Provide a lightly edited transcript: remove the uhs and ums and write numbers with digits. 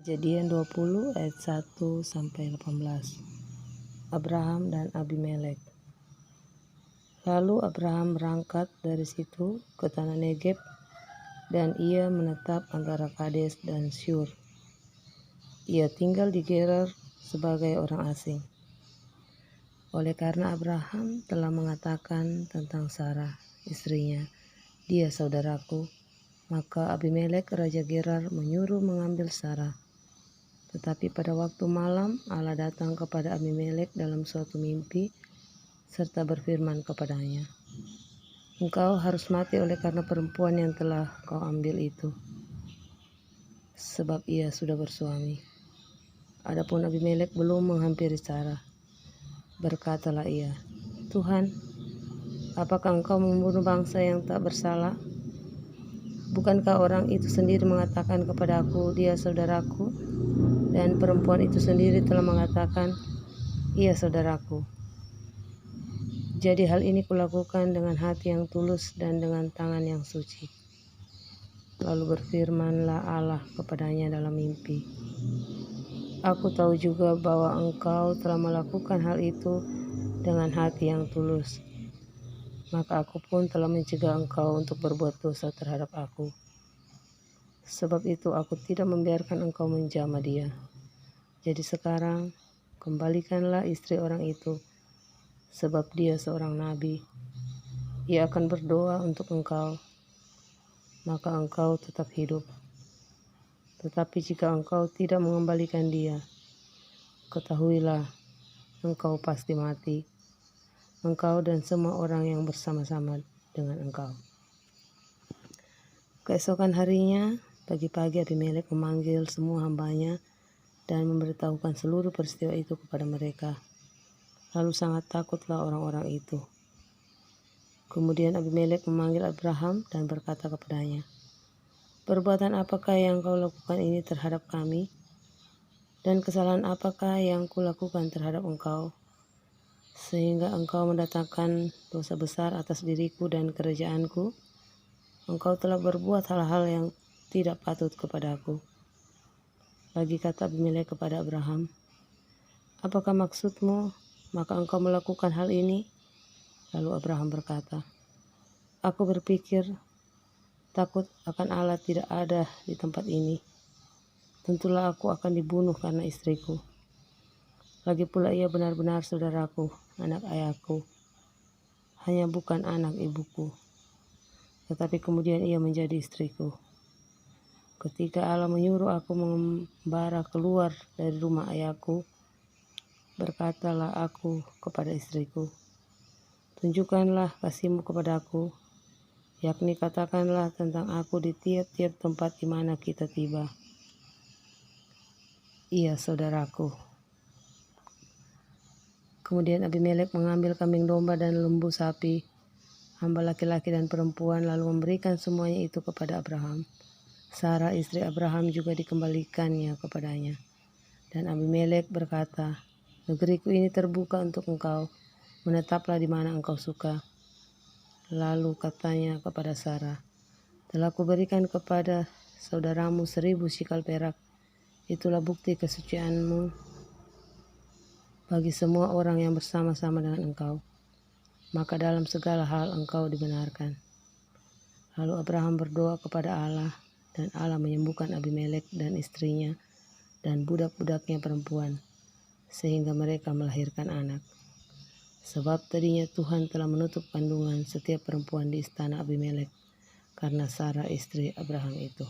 Kejadian 20 ayat 1 sampai 18. Abraham dan Abimelek. Lalu Abraham berangkat dari situ ke tanah Negeb, dan ia menetap antara Kades dan Syur. Ia tinggal di Gerar sebagai orang asing. Oleh karena Abraham telah mengatakan tentang Sarah, istrinya, "Dia saudaraku," maka Abimelek raja Gerar menyuruh mengambil Sarah. Tetapi pada waktu malam Allah datang kepada Abimelek dalam suatu mimpi serta berfirman kepadanya, "Engkau harus mati oleh karena perempuan yang telah kau ambil itu, sebab ia sudah bersuami." Adapun Abimelek belum menghampiri Sarah. Berkatalah ia, "Tuhan, apakah engkau membunuh bangsa yang tak bersalah? Bukankah orang itu sendiri mengatakan kepada aku, 'Dia saudaraku,' dan perempuan itu sendiri telah mengatakan, 'Ia saudaraku'? Jadi hal ini kulakukan dengan hati yang tulus dan dengan tangan yang suci." Lalu berfirmanlah Allah kepadanya dalam mimpi, "Aku tahu juga bahwa engkau telah melakukan hal itu dengan hati yang tulus. Maka aku pun telah mencegah engkau untuk berbuat dosa terhadap aku. Sebab itu aku tidak membiarkan engkau menjamah dia. Jadi sekarang kembalikanlah istri orang itu, sebab dia seorang nabi. Ia akan berdoa untuk engkau, maka engkau tetap hidup. Tetapi jika engkau tidak mengembalikan dia, ketahuilah engkau pasti mati, engkau dan semua orang yang bersama-sama dengan engkau." Keesokan harinya, pagi-pagi Abimelek memanggil semua hambanya dan memberitahukan seluruh peristiwa itu kepada mereka. Lalu sangat takutlah orang-orang itu. Kemudian Abimelek memanggil Abraham dan berkata kepadanya, "Perbuatan apakah yang kau lakukan ini terhadap kami? Dan kesalahan apakah yang kulakukan terhadap engkau, sehingga engkau mendatangkan dosa besar atas diriku dan kerajaanku? Engkau telah berbuat hal-hal yang tidak patut kepadaku." Lagi kata Abimelek kepada Abraham, "Apakah maksudmu, maka engkau melakukan hal ini?" Lalu Abraham berkata, "Aku berpikir, takut akan Allah tidak ada di tempat ini. Tentulah aku akan dibunuh karena istriku. Lagi pula ia benar-benar saudaraku, anak ayahku, hanya bukan anak ibuku. Tetapi kemudian ia menjadi istriku. Ketika Allah menyuruh aku mengembara keluar dari rumah ayahku, berkatalah aku kepada istriku, 'Tunjukkanlah kasihmu kepadaku, yakni katakanlah tentang aku di tiap-tiap tempat di mana kita tiba. Ia saudaraku.' Kemudian Abimelek mengambil kambing domba dan lembu sapi, hamba laki-laki dan perempuan, lalu memberikan semuanya itu kepada Abraham. Sarah istri Abraham juga dikembalikannya kepadanya. Dan Abimelek berkata, 'Negeriku ini terbuka untuk engkau, menetaplah di mana engkau suka.' Lalu katanya kepada Sarah, 'Telah kuberikan kepada saudaramu 1,000 shikal perak. Itulah bukti kesucianmu bagi semua orang yang bersama-sama dengan engkau. Maka dalam segala hal engkau dibenarkan.' Lalu Abraham berdoa kepada Allah, dan Allah menyembuhkan Abimelek dan istrinya dan budak-budaknya perempuan, sehingga mereka melahirkan anak. Sebab tadinya Tuhan telah menutup kandungan setiap perempuan di istana Abimelek karena Sarah istri Abraham itu.